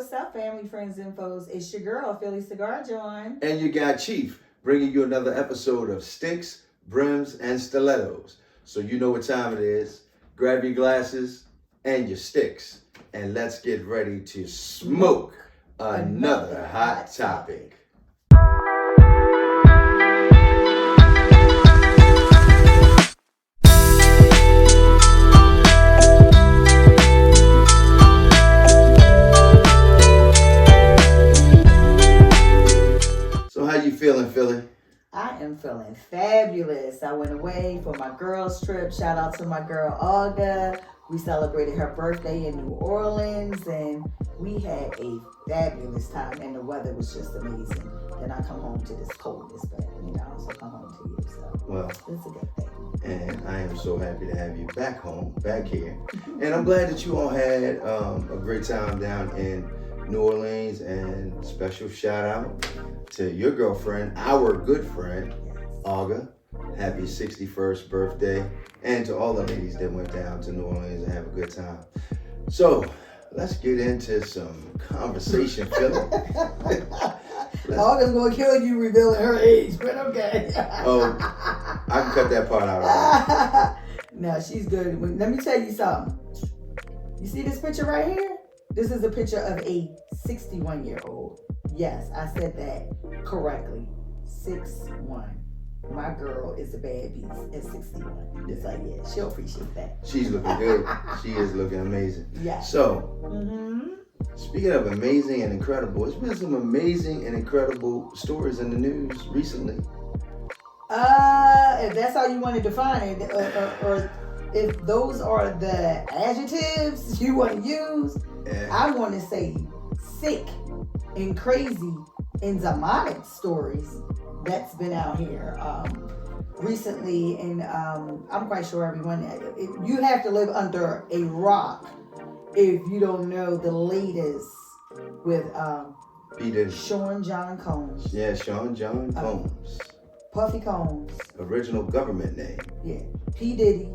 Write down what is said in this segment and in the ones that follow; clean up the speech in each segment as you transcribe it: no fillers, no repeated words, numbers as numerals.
what's up, family, friends, and foes? It's your girl, Philly Cigar John. And you got Chief bringing you another episode of Sticks, Brims, and Stilettos. So you know what time it is. Grab your glasses and your sticks, and let's get ready to smoke another hot topic. How you feeling, Philly? I am feeling fabulous. I went away for my girls' trip. Shout out to my girl, Olga. We celebrated her birthday in New Orleans, and we had a fabulous time, and the weather was just amazing. Then I come home to this coldness, but, so come home to you. So, well, it's a good thing. And I am so happy to have you back home, back here. And I'm glad that you all had a great time down in New Orleans, and special shout out to your girlfriend, our good friend, Olga. Happy 61st birthday. And to all the ladies that went down to New Orleans and have a good time. So, let's get into some conversation, Philly. Olga's gonna kill you revealing her age, but okay. Oh, I can cut that part out. No, she's good. Let me tell you something. You see this picture right here? This is a picture of a 61-year-old. Yes, I said that correctly. 6'1". My girl is a bad beast at 61. It's like, yeah, she'll appreciate that. She's looking good. She is looking amazing. Yeah. So, speaking of amazing and incredible, there's been some amazing and incredible stories in the news recently. If that's how you want to define it, or if those are the adjectives you want to use, I want to say sick and crazy and demonic stories that's been out here recently. And I'm quite sure everyone, you have to live under a rock if you don't know the latest with Sean John Combs. Yeah, Sean John Combs. Puffy Combs. Original government name. Yeah. P. Diddy.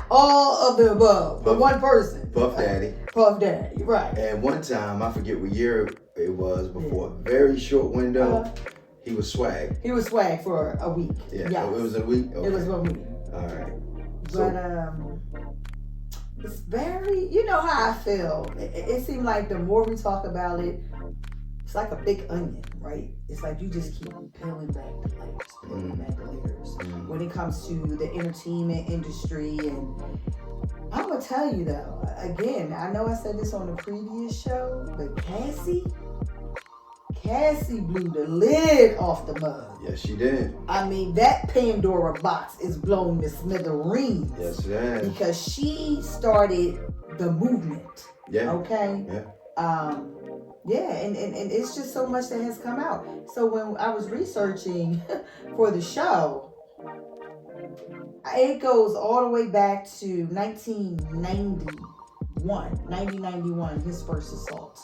All of the above. But one person. Puff Daddy. Puff Daddy, right. And one time, I forget what year it was, before a very short window, he was swag. He was swag for a week. Yeah. Yes. Oh, it was a week? Okay. It was 1 week. All right. But it's very, you know how I feel. It seems like the more we talk about it, it's like a big onion, right? It's like you just keep peeling back the layers, when it comes to the entertainment industry. And I'm gonna tell you though, again, I know I said this on the previous show, but Cassie blew the lid off the mug. Yes, she did. I mean, that Pandora box is blown to smithereens. Yes, it is. Because she started the movement. Yeah. Okay? Yeah. Yeah, and it's just so much that has come out. So when I was researching for the show, it goes all the way back to 1991, his first assault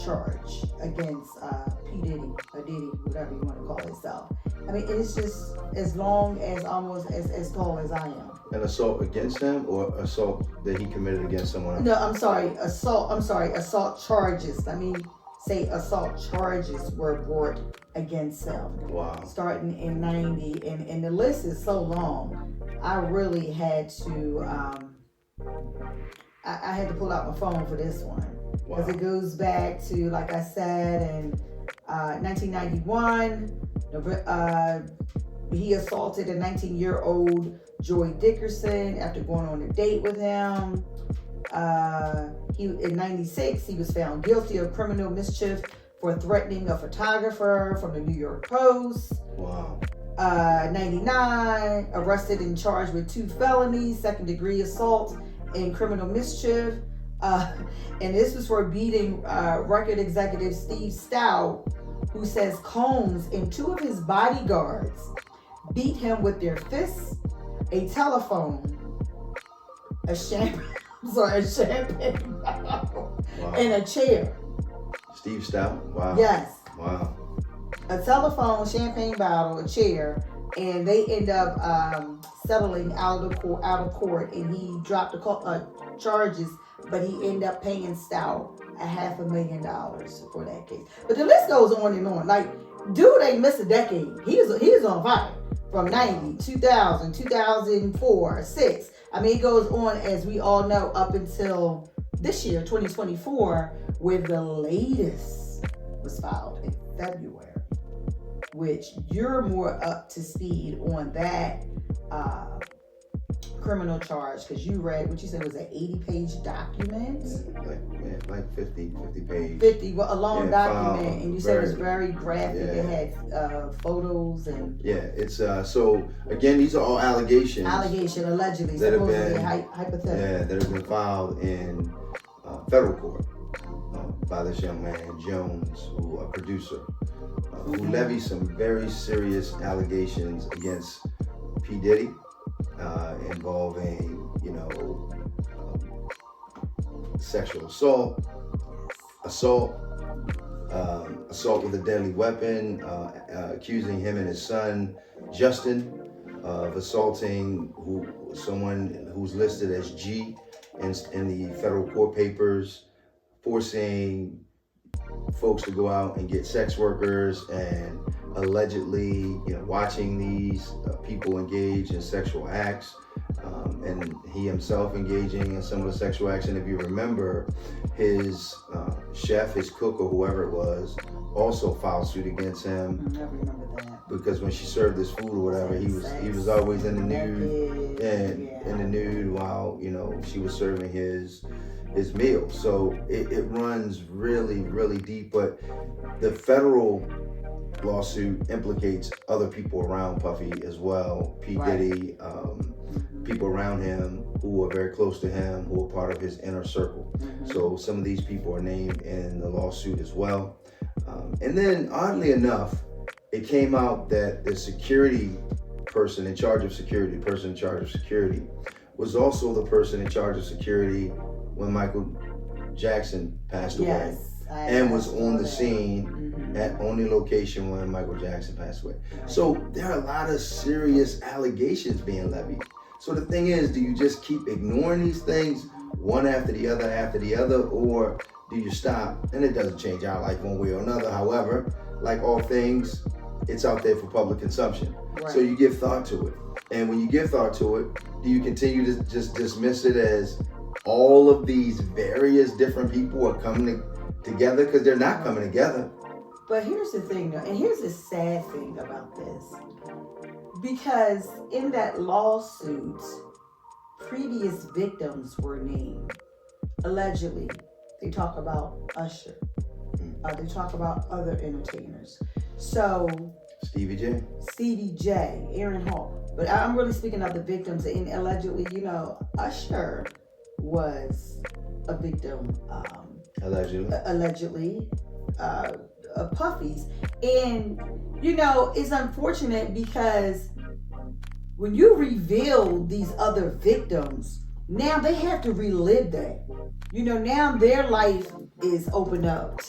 charge against P. Diddy, or Diddy, whatever you want to call himself. I mean, it's just as long as almost as tall as I am. An assault against him, or assault that he committed against someone else? No, assault charges. Let me say assault charges were brought against him. Wow. Starting in 90, and the list is so long. I really had to, I had to pull out my phone for this one. Because it goes back to, like I said, in 1991, he assaulted a 19-year-old Joy Dickerson after going on a date with him. In 96, he was found guilty of criminal mischief for threatening a photographer from the New York Post. Wow. 99, arrested and charged with 2 felonies, second-degree assault and criminal mischief. And this was for beating record executive Steve Stout, who says Combs and 2 of his bodyguards beat him with their fists, a telephone, a champagne bottle, and a chair. Steve Stout? Wow. Yes. Wow. A telephone, champagne bottle, a chair, and they end up settling out of court, and he dropped the charges, but he ended up paying Stout $500,000 for that case. But the list goes on and on. Like, dude ain't missed a decade. He is on fire from 90, 2000, 2004, 6. I mean, it goes on, as we all know, up until this year, 2024, where the latest was filed in February, which you're more up to speed on that criminal charge, because you read what you said was an 80-page document. Like 50 page. 50, well, a long document, file, and you said it was very graphic. It had photos and... Yeah, it's, so, again, these are all allegations. Allegedly, that have supposedly been, hypothetical. Yeah, that have been filed in federal court by this young man, Jones, a producer, who levied some very serious allegations against P. Diddy, involving, sexual assault with a deadly weapon, accusing him and his son, Justin, of assaulting someone who's listed as G in the federal court papers, forcing folks to go out and get sex workers, and allegedly, watching these people engage in sexual acts, and he himself engaging in some of the sexual acts. And if you remember, his chef, his cook, or whoever it was, also filed suit against him. I remember that. Because when she served this food or whatever, he was always in the nude, in the nude while she was serving his meal. So it runs really, really deep. But the federal lawsuit implicates other people around Puffy as well. P. Diddy, people around him who are very close to him, who are part of his inner circle. So some of these people are named in the lawsuit as well. And then, oddly enough, it came out that the person in charge of security, was also the person in charge of security when Michael Jackson passed away, and was on the scene on the location when Michael Jackson passed away. So there are a lot of serious allegations being levied. So the thing is, do you just keep ignoring these things one after the other, or do you stop? And it doesn't change our life one way or another. However, like all things, it's out there for public consumption. Right. So you give thought to it. And when you give thought to it, do you continue to just dismiss it as all of these various different people are coming together? Because they're not coming together. But here's the thing, though, and here's the sad thing about this. Because in that lawsuit, previous victims were named. Allegedly, they talk about Usher. They talk about other entertainers. So Stevie J, Aaron Hall. But I'm really speaking of the victims. And allegedly, Usher was a victim. Allegedly. Of Puffy's. And, it's unfortunate because when you reveal these other victims, now they have to relive that. Now their life is opened up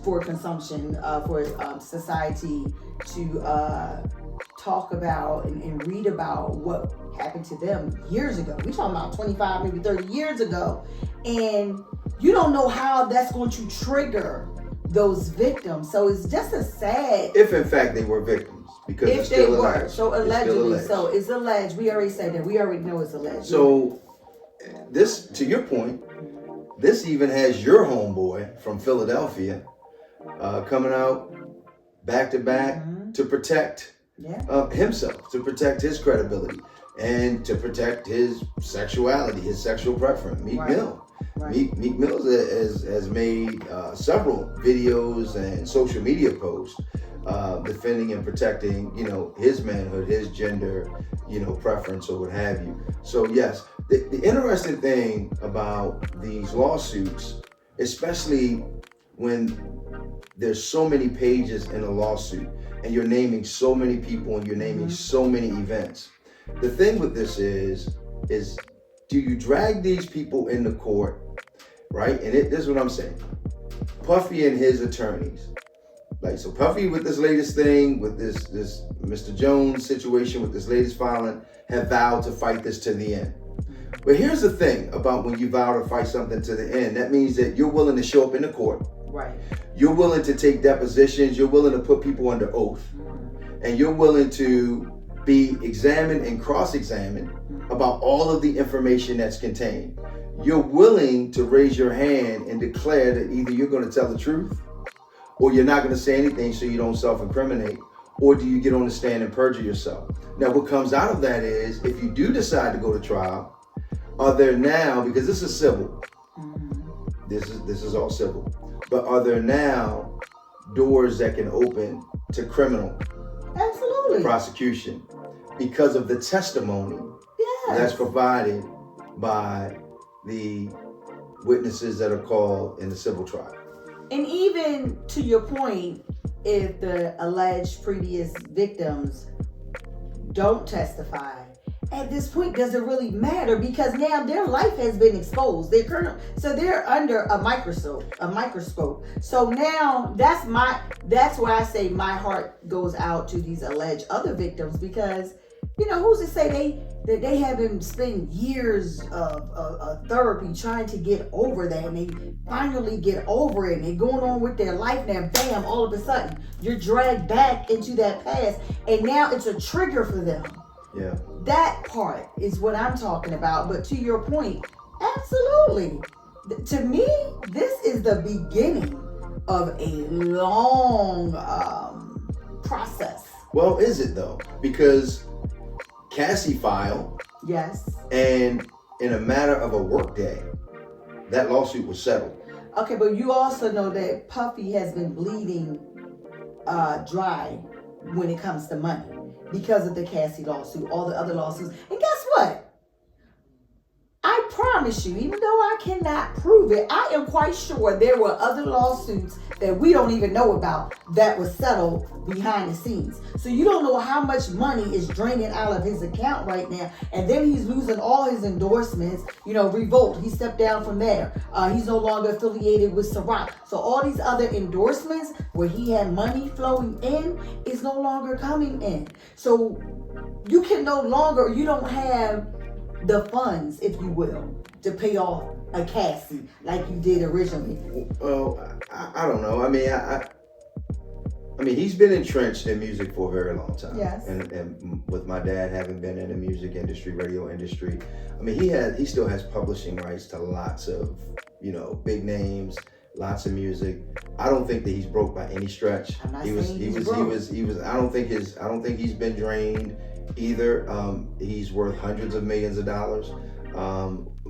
for consumption, for society to talk about and read about what happened to them years ago. We're talking about 25, maybe 30 years ago. And you don't know how that's going to trigger those victims. So it's just a sad... If in fact they were victims. Because if it's still they were. alleged. So allegedly. So it's alleged. We already said that. We already know it's alleged. So this, to your point, this even has your homeboy from Philadelphia coming out back to back to protect himself, to protect his credibility, and to protect his sexuality, his sexual preference. Meek Mill. Right. Meek Mill has made several videos and social media posts defending and protecting, his manhood, his gender, preference or what have you. So yes, the interesting thing about these lawsuits, especially when there's so many pages in a lawsuit and you're naming so many people and you're naming so many events. The thing with this is do you drag these people into court, right? And this is what I'm saying. Puffy and his attorneys. So Puffy with this latest thing, with this Mr. Jones situation, with this latest filing, have vowed to fight this to the end. But here's the thing about when you vow to fight something to the end. That means that you're willing to show up in the court. Right. You're willing to take depositions. You're willing to put people under oath. And you're willing to be examined and cross-examined about all of the information that's contained. You're willing to raise your hand and declare that either you're going to tell the truth or you're not going to say anything so you don't self-incriminate, or do you get on the stand and perjure yourself? Now, what comes out of that is, if you do decide to go to trial, are there now, because this is civil, this is all civil, but are there now doors that can open to criminal prosecution because of the testimony that's provided by the witnesses that are called in the civil trial? And even to your point, if the alleged previous victims don't testify, at this point, does it really matter? Because now their life has been exposed. They're under a microscope. So now that's why I say my heart goes out to these alleged other victims, because who's to say they haven't spent years of therapy trying to get over that, and they finally get over it and they're going on with their life. Now, bam, all of a sudden you're dragged back into that past, and now it's a trigger for them. Yeah. That part is what I'm talking about. But to your point, absolutely. To me, this is the beginning of a long process. Well, is it though? Because Cassie filed. Yes. And in a matter of a workday, that lawsuit was settled. Okay, but you also know that Puffy has been bleeding dry when it comes to money because of the Cassie lawsuit, all the other lawsuits. And guess what? I promise you, even though I cannot prove it, I am quite sure there were other lawsuits that we don't even know about that was settled behind the scenes. So you don't know how much money is draining out of his account right now. And then he's losing all his endorsements. Revolt, he stepped down from there. He's no longer affiliated with Ciroc. So all these other endorsements where he had money flowing in is no longer coming in. So you don't have the funds, if you will, to pay off a Cassie like you did originally. Well, I don't know. I mean, he's been entrenched in music for a very long time. Yes. And with my dad having been in the music industry, radio industry, I mean, he still has publishing rights to lots of, big names, lots of music. I don't think that he's broke by any stretch. I'm not saying he's broke. I don't think he's been drained either. He's worth hundreds of millions of dollars.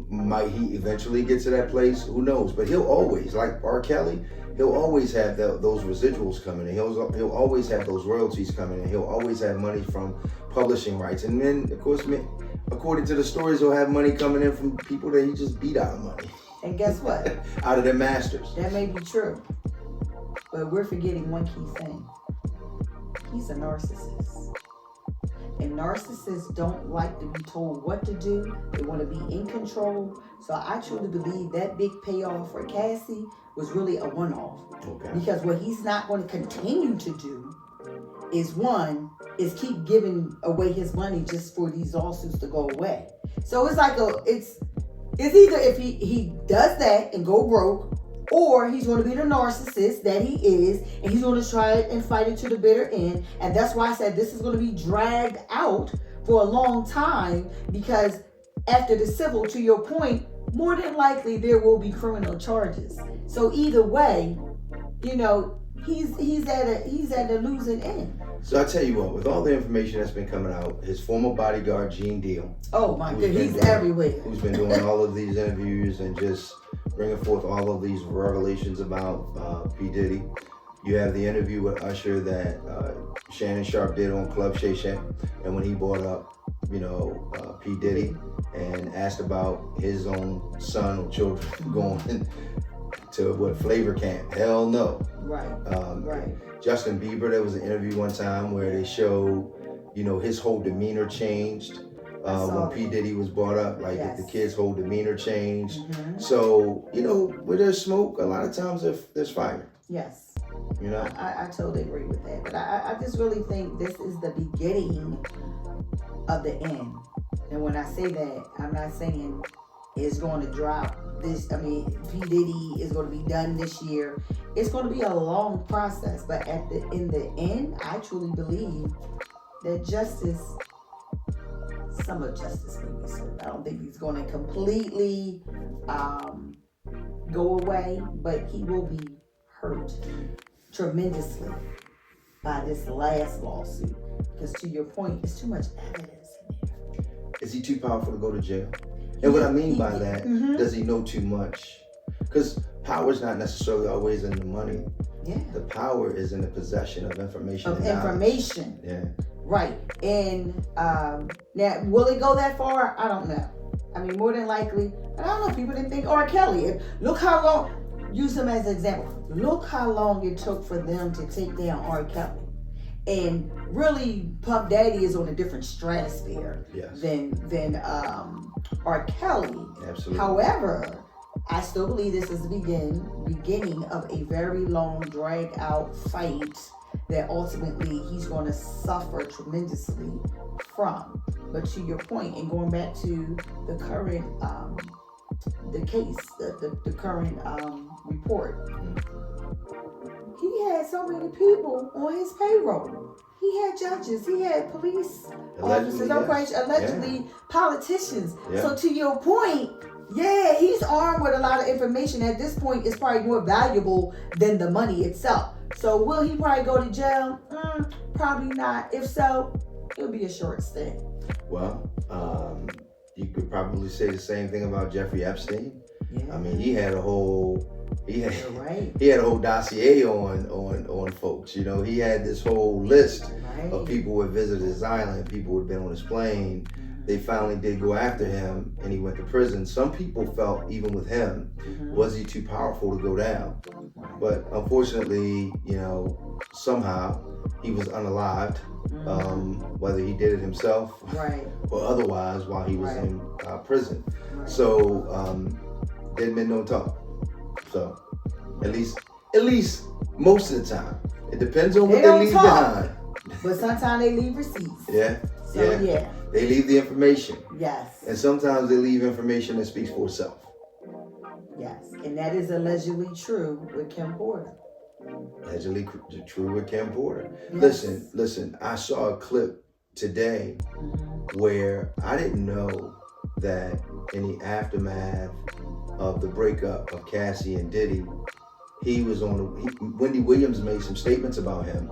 Might he eventually get to that place? Who knows? But he'll always, like R. Kelly, he'll always have those residuals coming in. He'll always have those royalties coming in. He'll always have money from publishing rights. And then, of course, according to the stories, he'll have money coming in from people that he just beat out of money. And guess what? Out of their masters. That may be true. But we're forgetting one key thing. He's a narcissist. And narcissists don't like to be told what to do. They want to be in control. So I truly believe that big payoff for Cassie was really a one-off. Okay. Because what he's not going to continue to do is keep giving away his money just for these lawsuits to go away. So it's like it's either if he does that and go broke, or he's going to be the narcissist that he is, and he's going to try it and fight it to the bitter end. And that's why I said this is going to be dragged out for a long time, because after the civil, to your point, more than likely there will be criminal charges. So either way, he's at a losing end. So I tell you what, with all the information that's been coming out, his former bodyguard Gene Deal. Oh my goodness, he's everywhere. Who's been doing all of these interviews and just bringing forth all of these revelations about P. Diddy. You have the interview with Usher that Shannon Sharp did on Club Shay Shay, and when he brought up, P. Diddy and asked about his own son or children going to what flavor camp? Hell no. Right. Right. Justin Bieber, there was an interview one time where they showed, his whole demeanor changed when P. Diddy was brought up. Like the kid's whole demeanor changed. Mm-hmm. So, where there's smoke, a lot of times there's fire. Yes. I totally agree with that. But I just really think this is the beginning of the end. And when I say that, I'm not saying it's going to drop this. I mean, P. Diddy is going to be done this year. It's going to be a long process. But in the end, I truly believe that some of justice may be served. I don't think he's going to completely go away, but he will be hurt tremendously by this last lawsuit. Because to your point, it's too much evidence in there. Is he too powerful to go to jail? And what I mean by that, does he know too much? Because power is not necessarily always in the money. Yeah. The power is in the possession of information. Yeah. Right. And now, will it go that far? I don't know. I mean, more than likely. But I don't know. People didn't think R. Kelly. Look how long. Use him as an example. Look how long it took for them to take down R. Kelly. And really, Puff Daddy is on a different stratosphere than R. Kelly. Absolutely. However, I still believe this is the beginning of a very long, drag out fight that ultimately he's going to suffer tremendously from. But to your point, and going back to the current the case, the current report, he had so many people on his payroll. He had judges, he had police officers, allegedly politicians. Yeah. So to your point, yeah, he's armed with a lot of information. At this point, it's probably more valuable than the money itself. So will he probably go to jail? Probably not. If so, it'll be a short stint. Well, you could probably say the same thing about Jeffrey Epstein. Yeah. I mean, he had a whole dossier on folks. You know, he had this whole list of people who had visited his island, people who had been on his plane. They finally did go after him, and he went to prison. Some people felt, even with him, was he too powerful to go down? But unfortunately, you know, somehow he was unalived, whether he did it himself or otherwise while he was in prison. So dead men don't talk. So at least most of the time, it depends on what they leave behind. But sometimes they leave receipts. Yeah. They leave the information. Yes. And sometimes they leave information that speaks for itself. Yes. And that is allegedly true with Kim Porter. Allegedly true with Kim Porter. Yes. Listen, I saw a clip today where I didn't know that in the aftermath of the breakup of Cassie and Diddy, he was Wendy Williams made some statements about him.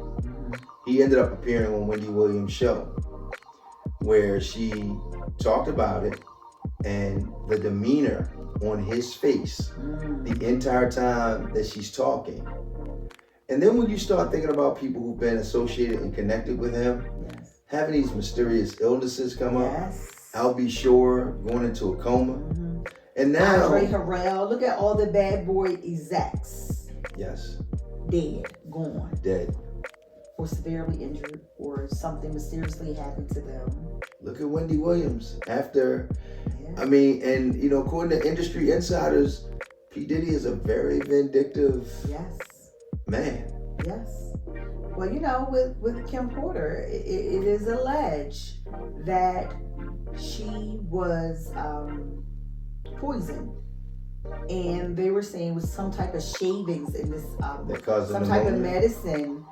He ended up appearing on Wendy Williams' show, where she talked about it and the demeanor on his face the entire time that she's talking. And then when you start thinking about people who've been associated and connected with him, having these mysterious illnesses come up, Al B. Shore going into a coma, and now Andre Harrell, look at all the bad boy execs. Yes. Gone. Dead. Or severely injured, or something mysteriously happened to them. Look at Wendy Williams. I mean, and you know, according to industry insiders, P. Diddy is a very vindictive man. Yes. Well, you know, with Kim Porter, it is alleged that she was poisoned. And they were saying with some type of shavings in this, some type of medicine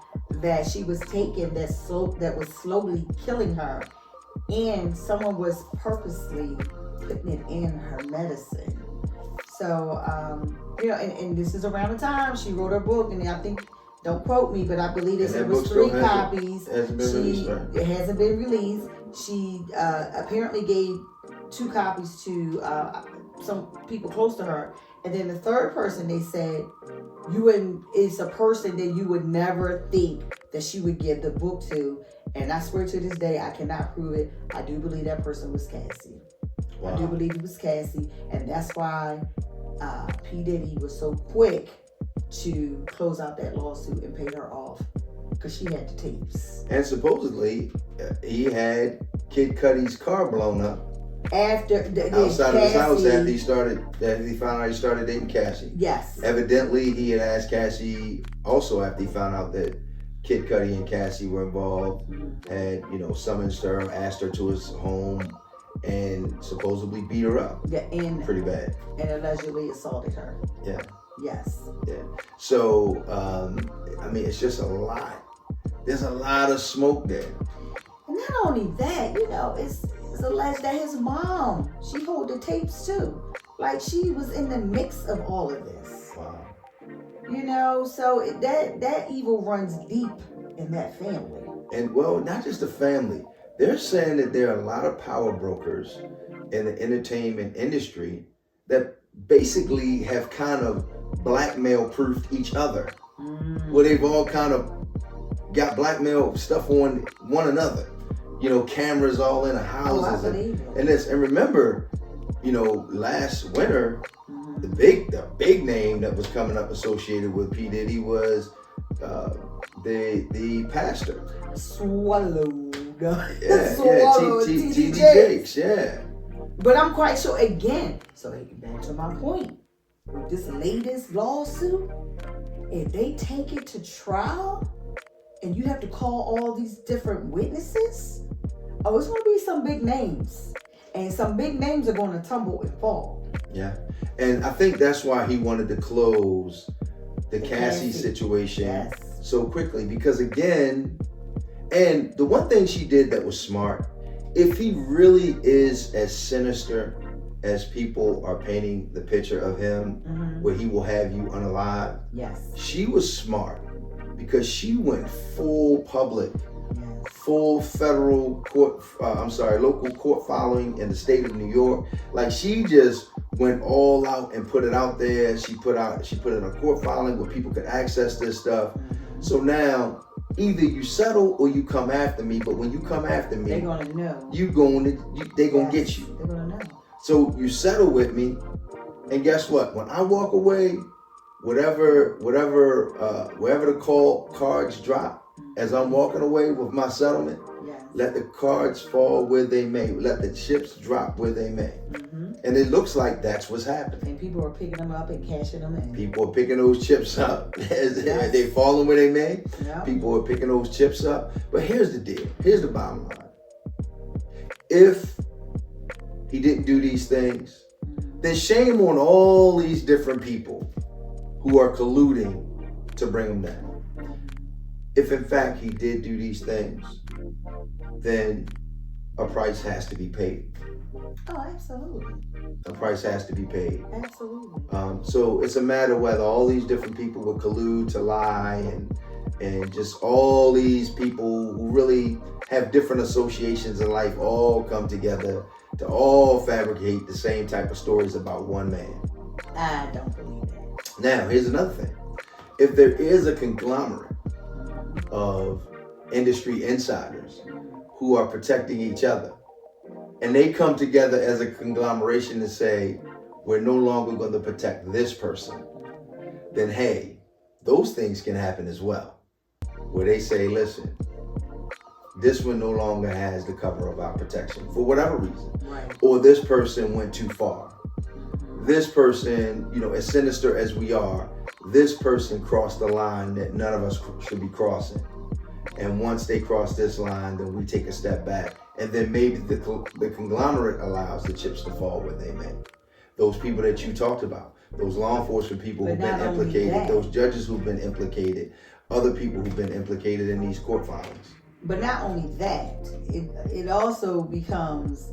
that she was taking that was slowly killing her, and someone was purposely putting it in her medicine. So, you know, and this is around the time she wrote her book, and I think, don't quote me, but I believe it was 3 copies. It hasn't been released. She apparently gave 2 copies to some people close to her, and then the third person, they said, it's a person that you would never think that she would give the book to. And I swear to this day, I cannot prove it. I do believe that person was Cassie. Wow. I do believe it was Cassie, and that's why P. Diddy was so quick to close out that lawsuit and pay her off, because she had the tapes. And supposedly, he had Kid Cudi's car blown up outside of his house after he found out he started dating Cassie. Yes. Evidently, he had asked Cassie also after he found out that Kid Cudi and Cassie were involved, had, summoned her, asked her to his home, and supposedly beat her up. Yeah, and pretty bad. And allegedly assaulted her. Yeah. Yes. Yeah. So, it's just a lot. There's a lot of smoke there. And not only that, it's alleged that his mom, she hold the tapes too. Like, she was in the mix of all of this. Wow. So that evil runs deep in that family. And, well, not just the family. They're saying that there are a lot of power brokers in the entertainment industry that basically have kind of blackmail-proofed each other. Where they've all kind of got blackmail stuff on one another. Cameras all in the houses. And remember, last winter, the big name that was coming up associated with P. Diddy was the pastor. Swallowed. T.D. Jakes, yeah. But I'm quite sure, again, so back to my point, with this latest lawsuit, if they take it to trial and you have to call all these different witnesses, it's going to be some big names. And some big names are going to tumble and fall. Yeah. And I think that's why he wanted to close the Cassie situation so quickly. Because again, and the one thing she did that was smart, if he really is as sinister as people are painting the picture of him, where he will have you unalive, she was smart because she went full public, full federal court, local court filing in the state of New York. Like, she just went all out and put it out there. She put in a court filing where people could access this stuff. So now, either you settle or you come after me. But when you come after me, they're gonna know. They're gonna get you. They're gonna know. So you settle with me, and guess what? When I walk away, whatever the cards drop as I'm walking away with my settlement, let the cards fall where they may. Let the chips drop where they may. And it looks like that's what's happening. And people are picking them up and cashing them in. People are picking those chips up as they falling where they may. People are picking those chips up. But here's the deal. Here's the bottom line. If he didn't do these things, then shame on all these different people who are colluding to bring him down. If in fact he did do these things, then a price has to be paid. Oh, absolutely. A price has to be paid. Absolutely. So it's a matter whether all these different people would collude to lie and just all these people who really have different associations in life all come together to all fabricate the same type of stories about one man. I don't believe that. Now, here's another thing. If there is a conglomerate of industry insiders who are protecting each other, and they come together as a conglomeration to say, we're no longer going to protect this person, then hey, those things can happen as well. Where they say, listen, this one no longer has the cover of our protection for whatever reason. Or this person went too far. This person, as sinister as we are, this person crossed the line that none of us should be crossing. And once they cross this line, then we take a step back. And then maybe the conglomerate allows the chips to fall where they may. Those people that you talked about, those law enforcement people who've been implicated, those judges who've been implicated, other people who've been implicated in these court filings. But not only that, it also becomes,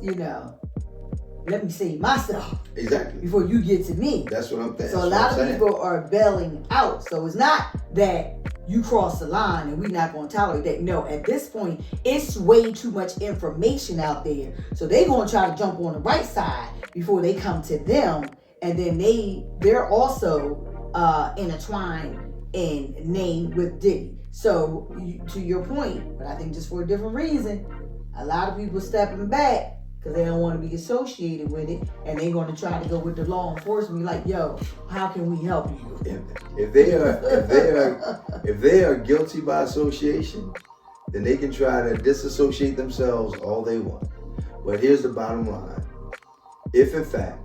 let me save myself. Exactly. Before you get to me. That's what I'm saying. So a lot of people are bailing out. So it's not that you cross the line and we're not going to tolerate that. No, at this point, it's way too much information out there. So they're going to try to jump on the right side before they come to them. And then they're also intertwined in name with Diddy. So to your point, but I think just for a different reason, a lot of people stepping back because they don't want to be associated with it, and they're going to try to go with the law enforcement, be like, "Yo, how can we help you?" If they are guilty by association, then they can try to disassociate themselves all they want. But here's the bottom line: if in fact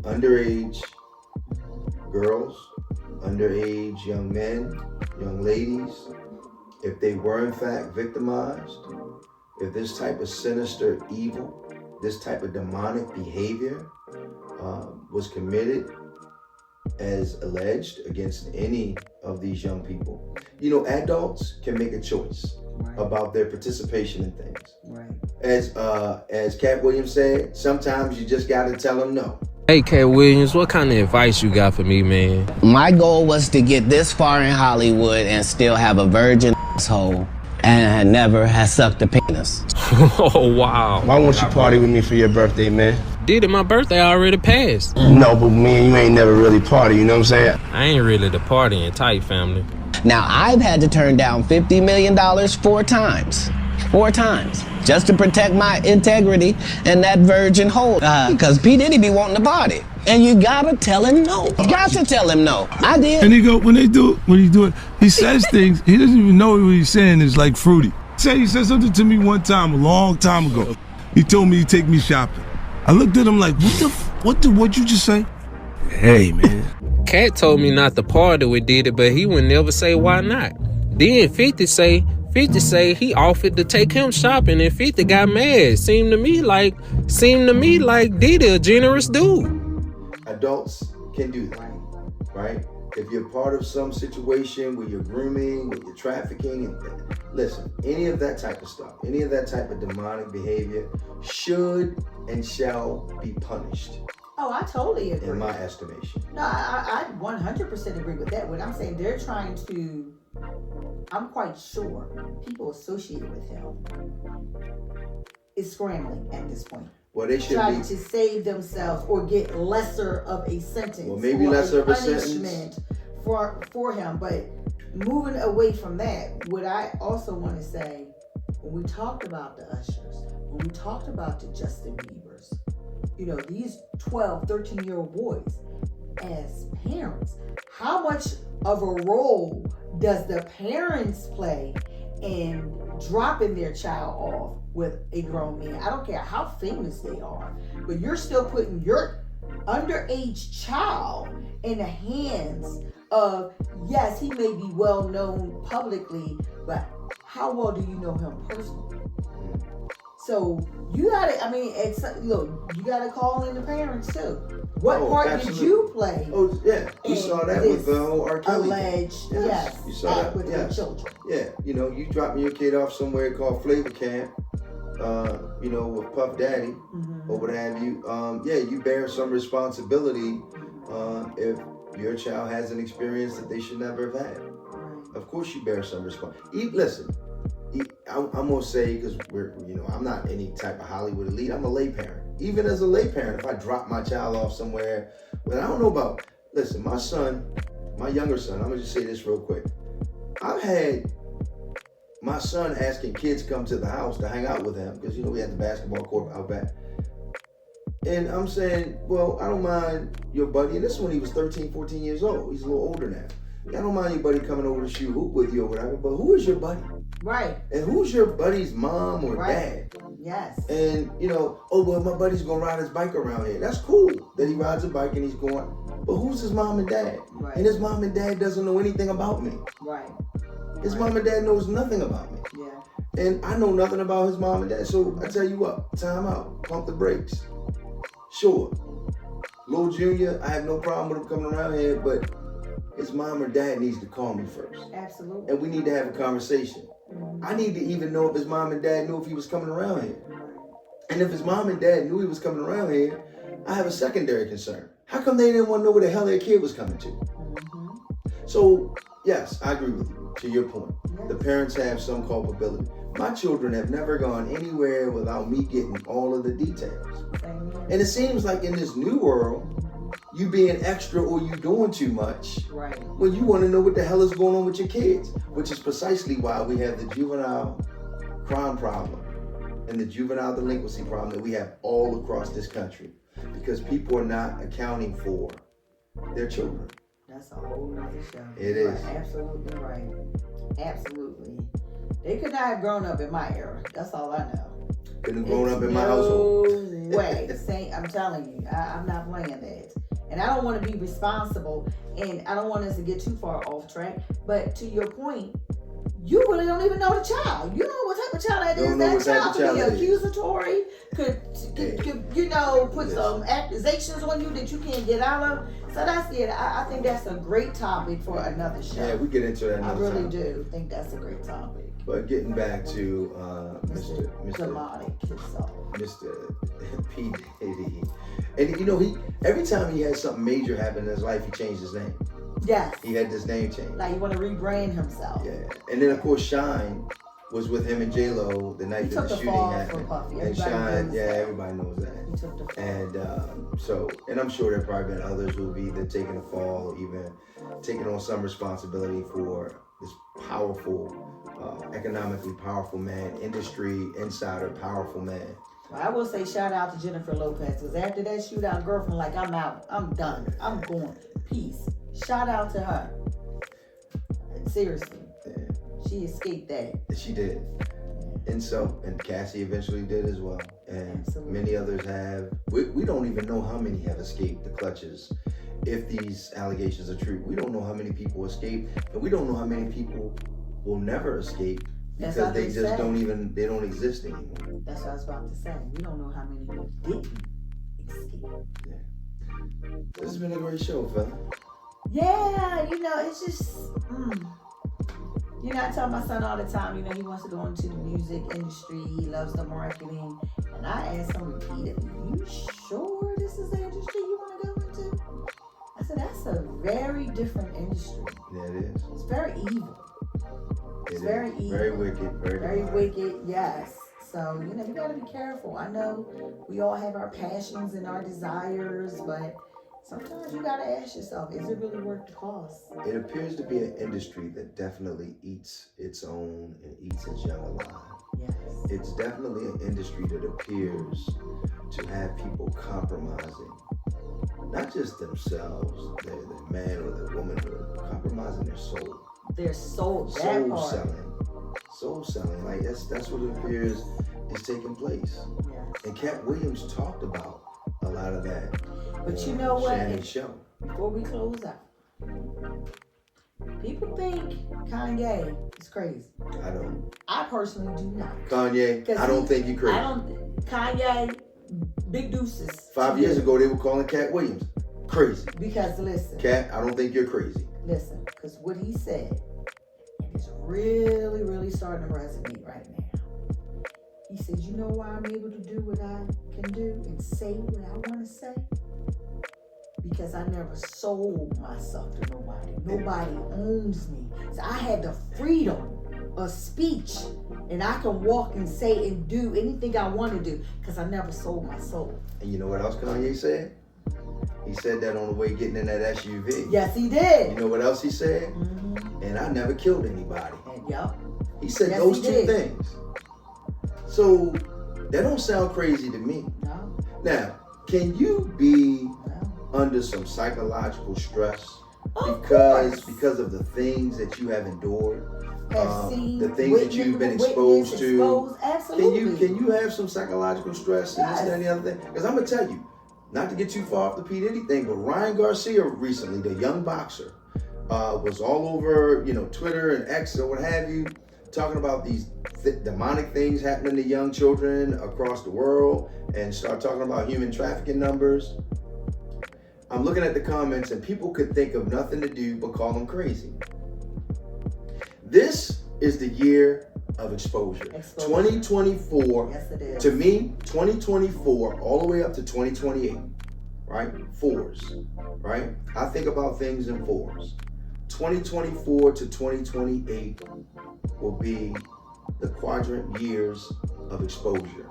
underage girls, underage young men, young ladies if they were in fact victimized, if this type of sinister evil, this type of demonic behavior was committed as alleged against any of these young people, adults can make a choice about their participation in things. Right. As Cat Williams said, sometimes you just got to tell them no. Hey, Cat Williams, what kind of advice you got for me, man? My goal was to get this far in Hollywood and still have a virgin asshole and never have sucked a penis. Oh, wow. Why won't you party with me for your birthday, man? Diddy, my birthday already passed. No, but me and you ain't never really party, you know what I'm saying? I ain't really the partying type, family. Now, I've had to turn down $50 million 4 times. 4 times. Just to protect my integrity and that virgin hole. Because P. Diddy be wanting to party. And you gotta tell him no. You got to tell him no. I did. And he when he do it, he says things, he doesn't even know what he's saying is like fruity. He said something to me one time, a long time ago. He told me he'd take me shopping. I looked at him like, what'd you just say? Hey, man. Cat told me not to party with Diddy, but he would never say why not. Then 50 say he offered to take him shopping, and 50 got mad. Seemed to me like Diddy a generous dude. Adults can do that, right? If you're part of some situation where you're grooming, where you're trafficking, and listen, any of that type of stuff, any of that type of demonic behavior should and shall be punished. Oh, I totally agree. In my estimation. No, I 100% agree with that. When I'm saying they're trying to, I'm quite sure people associated with him is scrambling at this point. Well, they should trying to save themselves or get lesser of a sentence. Well, maybe lesser of a punishment for him. But moving away from that, what I also want to say, when we talked about the Ushers, when we talked about the Justin Biebers, these 12, 13-year-old boys, as parents, how much of a role does the parents play in dropping their child off with a grown man? I don't care how famous they are, but you're still putting your underage child in the hands of, yes, he may be well known publicly, but how well do you know him personally? So you gotta, you gotta call in the parents too. What part absolutely. did you play? Oh yeah, you saw that with the whole R. Kelly. Alleged, yes. You saw that with your children. Yeah, you dropping your kid off somewhere called Flavor Camp, with Puff Daddy or what have you. You bear some responsibility if your child has an experience that they should never have had. Of course, you bear some responsibility. Listen. I'm gonna say, because I'm not any type of Hollywood elite. I'm a lay parent. Even as a lay parent, if I drop my child off somewhere, but I don't know about. Listen, my younger son. I'm gonna just say this real quick. I've had my son asking kids to come to the house to hang out with him because we had the basketball court out back. And I'm saying, well, I don't mind your buddy. And this is when he was 13, 14 years old. He's a little older now. I don't mind your buddy coming over to shoot hoop with you or whatever. But who is your buddy? Right. And who's your buddy's mom or dad? Yes. And, my buddy's going to ride his bike around here. That's cool that he rides a bike and he's going. But who's his mom and dad? Right. And his mom and dad doesn't know anything about me. Right. His mom and dad knows nothing about me. Yeah. And I know nothing about his mom and dad. So I tell you what, time out. Pump the brakes. Sure. Lil Junior, I have no problem with him coming around here, but his mom or dad needs to call me first. Absolutely. And we need to have a conversation. I need to even know if his mom and dad knew if he was coming around here. And if his mom and dad knew he was coming around here, I have a secondary concern. How come they didn't want to know where the hell their kid was coming to? So, yes, I agree with you, to your point. The parents have some culpability. My children have never gone anywhere without me getting all of the details. And it seems like in this new world, you being extra or you doing too much, right? When you want to know what the hell is going on with your kids, which is precisely why we have the juvenile crime problem and the juvenile delinquency problem that we have all across this country, because people are not accounting for their children. That's a whole nother show. It is. Absolutely right. Absolutely. They could not have grown up in my era. That's all I know. Couldn't have grown up in my household. No way. I'm telling you, I'm not playing that. And I don't want to be responsible, and I don't want us to get too far off track. But to your point, you really don't even know the child. You don't know what type of child that is. That child could be accusatory, could put some accusations on you that you can't get out of. So that's it. I think that's a great topic for another show. Yeah, we get into that another time. I really do think that's a great topic. But getting back to Mr. Demonic himself. Mr. P. Diddy. And you know, every time he had something major happen in his life, he changed his name. Yes. He had this name change. Like he want to rebrand himself. Yeah. And then of course Shine was with him and J-Lo the night that the shooting happened. And Shine, everybody knows that. He took the fall. And and I'm sure there probably been others who have either taken a fall or even taken on some responsibility for this powerful, economically powerful man, industry insider, powerful man. Well, I will say shout out to Jennifer Lopez, because after that shootout, girlfriend, like, I'm out, I'm done, I'm going, peace. Shout out to her. Seriously. Yeah. She escaped that. She did. And Cassie eventually did as well. And Absolutely. Many others have. We don't even know how many have escaped the clutches. If these allegations are true, we don't know how many people escaped, and we don't know how many people will never escape because they just don't exist anymore. That's what I was about to say. We don't know how many didn't escape. Yeah. This has been a great show, fella. Yeah, it's just, I tell my son all the time, he wants to go into the music industry. He loves the marketing. And I ask him repeatedly, you sure this is the industry you want to go into? I said, that's a very different industry. Yeah, it is. It's very evil. It's very evil. Very wicked. Very wicked, yes. So, you got to be careful. I know we all have our passions and our desires, but sometimes you got to ask yourself, is it really worth the cost? It appears to be an industry that definitely eats its own and eats its young alive. Yes. It's definitely an industry that appears to have people compromising, not just themselves, their man or their womanhood, compromising their soul. Their soul, Soul selling. Like that's what it appears is taking place. Yes. And Cat Williams talked about a lot of that. But you know what? Shannon's show. Before we close out, people think Kanye is crazy. I don't. I personally do not. Kanye, I don't think you're crazy. Kanye, big deuces. 5 years ago, they were calling Cat Williams crazy. Because listen. Cat, I don't think you're crazy. Listen, because what he said is really, really starting to resonate right now. He said, you know why I'm able to do what I can do and say what I want to say? Because I never sold myself to nobody. Nobody owns me. So I had the freedom of speech, and I can walk and say and do anything I want to do because I never sold my soul. And you know what else Kanye said? He said that on the way getting in that SUV. Yes, he did. You know what else he said? Mm-hmm. And I never killed anybody. Yep. He said those two things. So that don't sound crazy to me. No. Now, can you be under some psychological stress because of the things that you have endured, the things that you've been exposed to? Absolutely. Can you have some psychological stress and this and the other thing? Because I'm gonna tell you, not to get too far off the P. Diddy thing, but Ryan Garcia recently, the young boxer, was all over Twitter and X or what have you, talking about these demonic things happening to young children across the world, and start talking about human trafficking numbers. I'm looking at the comments, and people could think of nothing to do but call him crazy. This is the year of exposure. 2024, yes, it is. To me, 2024 all the way up to 2028, right? Fours, right? I think about things in fours. 2024 to 2028 will be the quadrant years of exposure.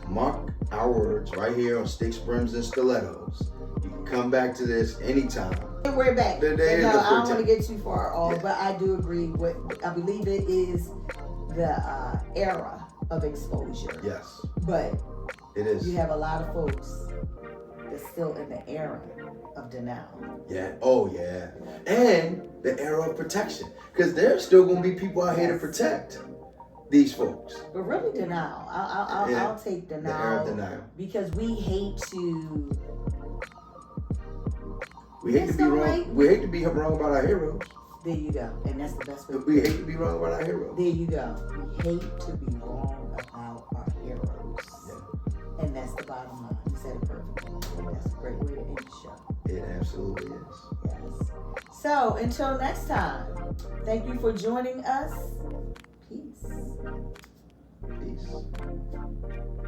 Mark our words right here on Sticks, Brims, and Stilettos. You can come back to this anytime. We're back. I don't want to get too far off, but I do agree with, I believe it is the era of exposure. Yes. But it is. You have a lot of folks that's still in the era of denial. Yeah. Oh, yeah. And the era of protection. Because there's still going to be people out here to protect these folks. But really denial. I'll take denial. The era of denial. Because we hate to... We hate to be wrong. We hate to be wrong about our heroes. There you go. And that's the best way. We hate to be wrong about our heroes. There you go. We hate to be wrong about our heroes. Yeah. And that's the bottom line. You said it perfectly. That's a great way to end the show. It absolutely is. Yes. So until next time, thank you for joining us. Peace. Peace.